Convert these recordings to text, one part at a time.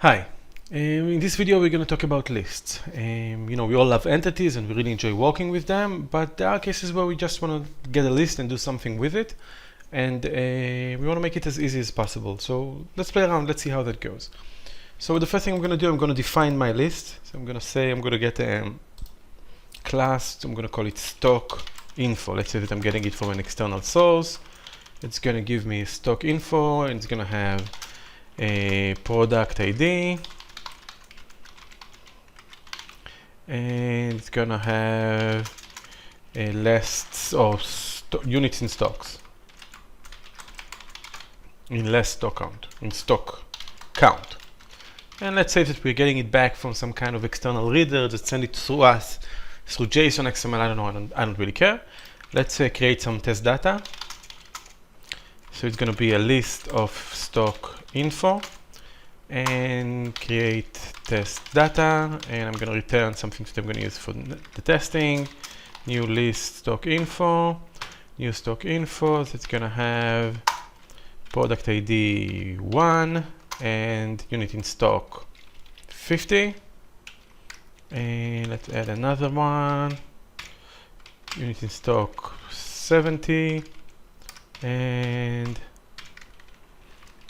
Hi. In this video we're going to talk about lists. We all love entities and we really enjoy working with them, but there are cases where we just want to get a list and do something with it, and we want to make it as easy as possible. So let's play around, let's see how that goes. So the first thing I'm going to do, I'm going to define my list. So I'm going to say I'm going to get a class, I'm going to call it stock info. Let's say that I'm getting it from an external source. It's going to give me stock info, and it's going to have a product ID, and it's gonna have a lists of units in stocks, in less stock count, in stock count. And let's say that we're getting it back from some kind of external reader that send it through us through JSON, XML. I don't know. I don't really care. Let's create some test data. So it's going to be a list of stock info and create test data, and I'm going to return something that I'm going to use for the testing. New list stock info, new stock info that's going to have product ID 1 and unit in stock 50. And let's add another one, unit in stock 70. And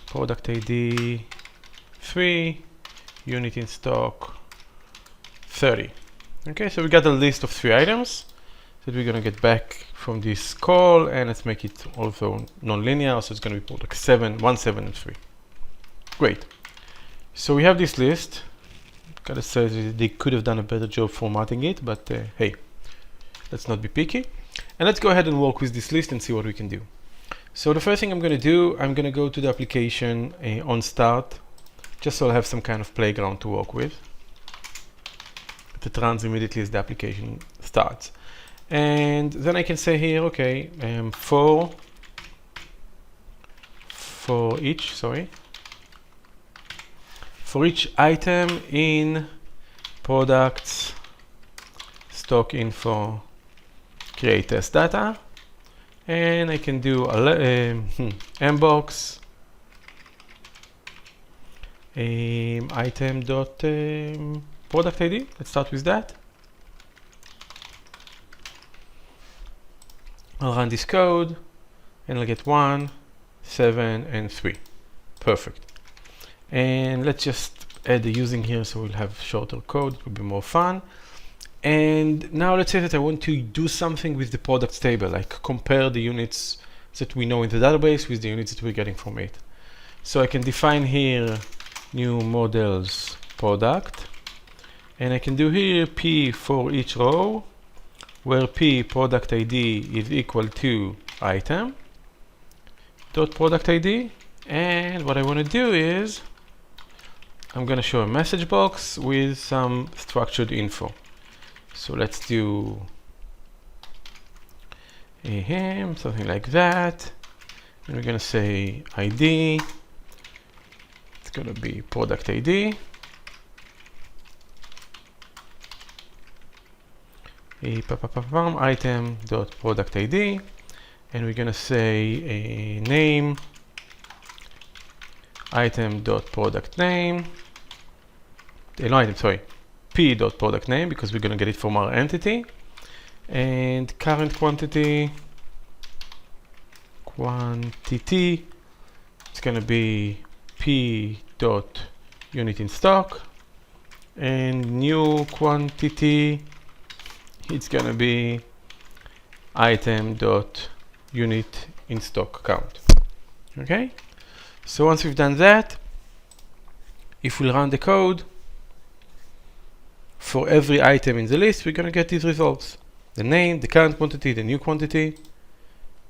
product ID 3, unit in stock 30. Okay, so we got a list of 3 items that we're going to get back from this call, and let's make it also non-linear, so it's going to be product 7, 1, 7, and 3. Great. So we have this list. Gotta say that they could have done a better job formatting it, but hey, let's not be picky. And let's go ahead and work with this list and see what we can do. So the first thing I'm going to do, I'm going to go to the application on start, just so I'll have some kind of playground to work with. It runs immediately as the application starts. And then I can say here, okay, for each item in products stock info create test data. And I can do mbox item dot product ID. Let's start with that. I'll run this code and I'll get 1, 7, and 3. Perfect. And let's just add the using here so we'll have shorter code. It will be more fun. And now let's say that I want to do something with the products table, like compare the units that we know in the database with the units that we're getting from it. So I can define here new models product, and I can do here P for each row, where P product ID is equal to item dot product ID. And what I want to do is I'm going to show a message box with some structured info. So let's do something like that. And we're going to say ID. It's going to be product ID. Item dot product ID. And we're going to say a name item dot product name. P dot product name, because we're going to get it from our entity, and current quantity it's going to be P dot unit in stock, and new quantity it's going to be item dot unit in stock count. Okay, so once we've done that, if we run the code, for every item in the list, we're going to get these results. The name, the current quantity, the new quantity,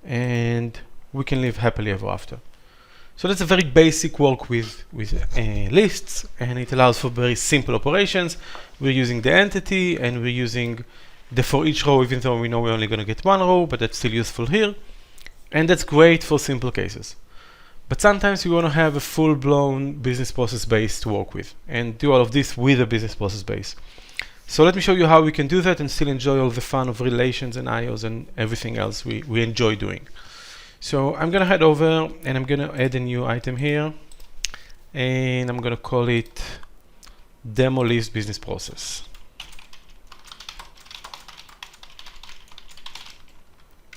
and we can live happily ever after. So that's a very basic work with lists, and it allows for very simple operations. We're using the entity, and we're using the for each row, even though we know we're only going to get one row, but that's still useful here. And that's great for simple cases. But sometimes we want to have a full-blown business process base to work with, and do all of this with a business process base. So let me show you how we can do that and still enjoy all the fun of relations and IOs and everything else we enjoy doing. So I'm going to head over and I'm going to add a new item here, and I'm going to call it demo list business process.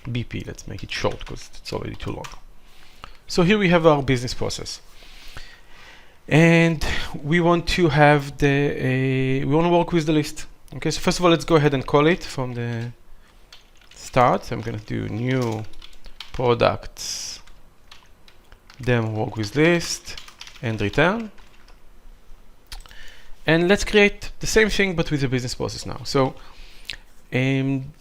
BP, let's make it short because it's already too long. So here we have our business process. And we want to have we want to work with the list. Okay, so first of all, let's go ahead and call it from the start. So I'm going to do new products demo work with list and return. And let's create the same thing but with the business process now. So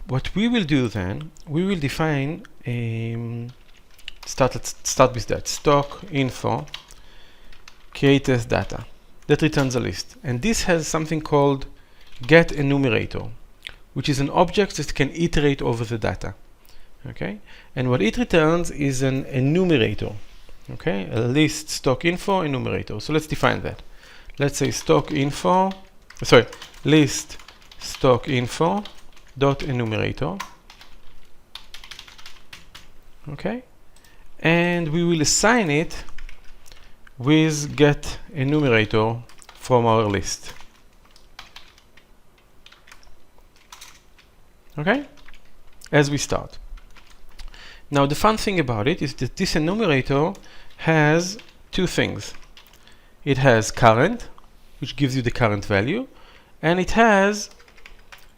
what we will do then, we will define let's start with that stock info create as data that returns a list, and this has something called get enumerator, which is an object that can iterate over the data. Okay, and what it returns is an enumerator. Okay, a list stock info enumerator. So let's define that. Let's say list stock info dot enumerator. Okay, and we will assign it with get enumerator from our list. Okay, as we start. Now the fun thing about it is that this enumerator has two things. It has current, which gives you the current value, and it has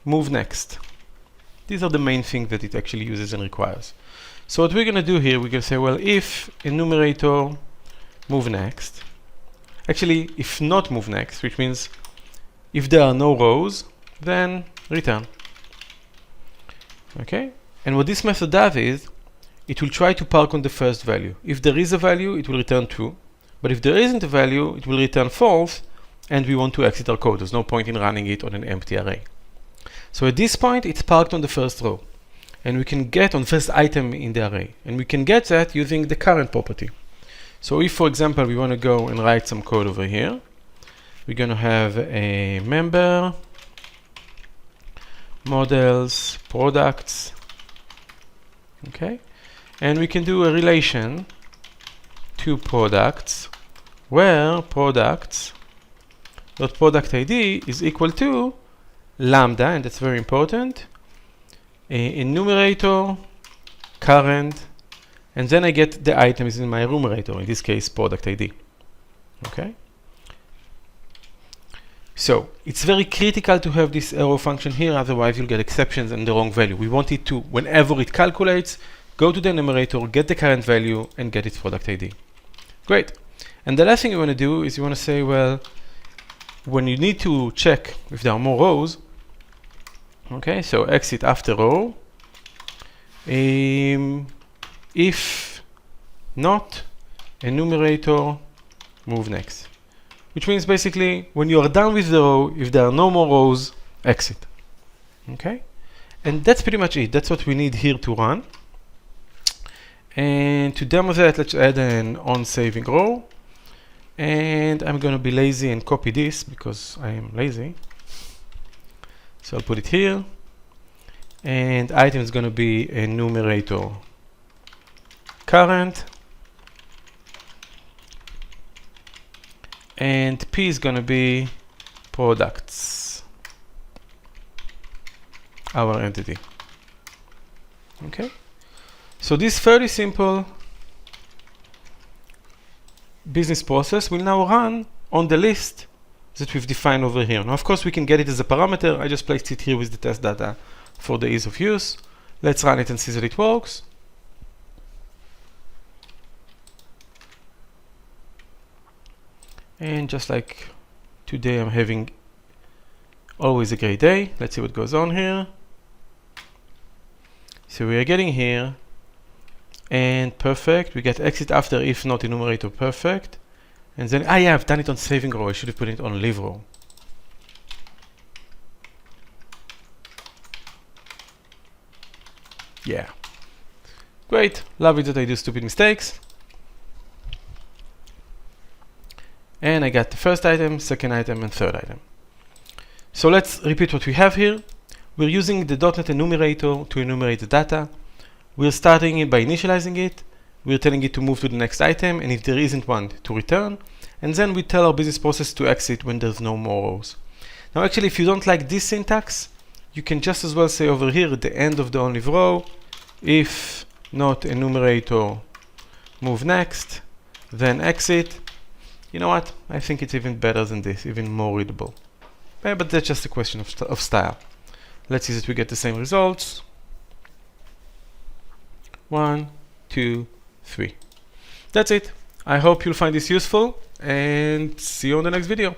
move next. These are the main things that it actually uses and requires. So what we're going to do here, we're going to say, well, if enumerator move next, actually if not move next, which means if there are no rows, then return. Okay, and what this method does is it will try to park on the first value. If there is a value, it will return true, but if there isn't a value, it will return false, and we want to exit our code. There's no point in running it on an empty array. So at this point, it's parked on the first row, and we can get on first item in the array, and we can get that using the current property. So if, for example, we want to go and write some code over here, we're going to have a member, models, products, okay? And we can do a relation to products where products.product ID is equal to lambda, and that's very important, enumerator, current, and then I get the items in my enumerator, in this case, product ID. Okay? So it's very critical to have this arrow function here, otherwise you'll get exceptions and the wrong value. We want it to, whenever it calculates, go to the enumerator, get the current value, and get its product ID. Great. And the last thing you want to do is you want to say, well, when you need to check if there are more rows, okay, so exit after row, if not, enumerator move next. Which means basically, when you are done with the row, if there are no more rows, exit. Okay? And that's pretty much it. That's what we need here to run. And to demo that, let's add an on-saving row. And I'm going to be lazy and copy this because I am lazy. So I'll put it here. And item is going to be enumerator current. And P is going to be products, our entity. Okay? So this fairly simple business process will now run on the list that we've defined over here. Now, of course, we can get it as a parameter. I just placed it here with the test data for the ease of use. Let's run it and see that it works. And just like today, I'm having always a great day. Let's see what goes on here. So we are getting here, and perfect. We get exit after if not enumerator, perfect. And then, yeah, I've done it on saving row. I should have put it on leave row. Yeah. Great. Love it that I do stupid mistakes. And I got the first item, second item, and third item. So let's repeat what we have here. We're using the .NET enumerator to enumerate the data. We're starting it by initializing it. we're telling it to move to the next item, and if there isn't one, to return. And then we tell our business process to exit when there's no more rows. Now actually, if you don't like this syntax, you can just as well say over here at the end of the only row, if not enumerator, move next, then exit. You know what? I think it's even better than this, even more readable. But that's just a question of style. Let's see that we get the same results. 1, 2, 3. That's it. I hope you'll find this useful, and see you on the next video.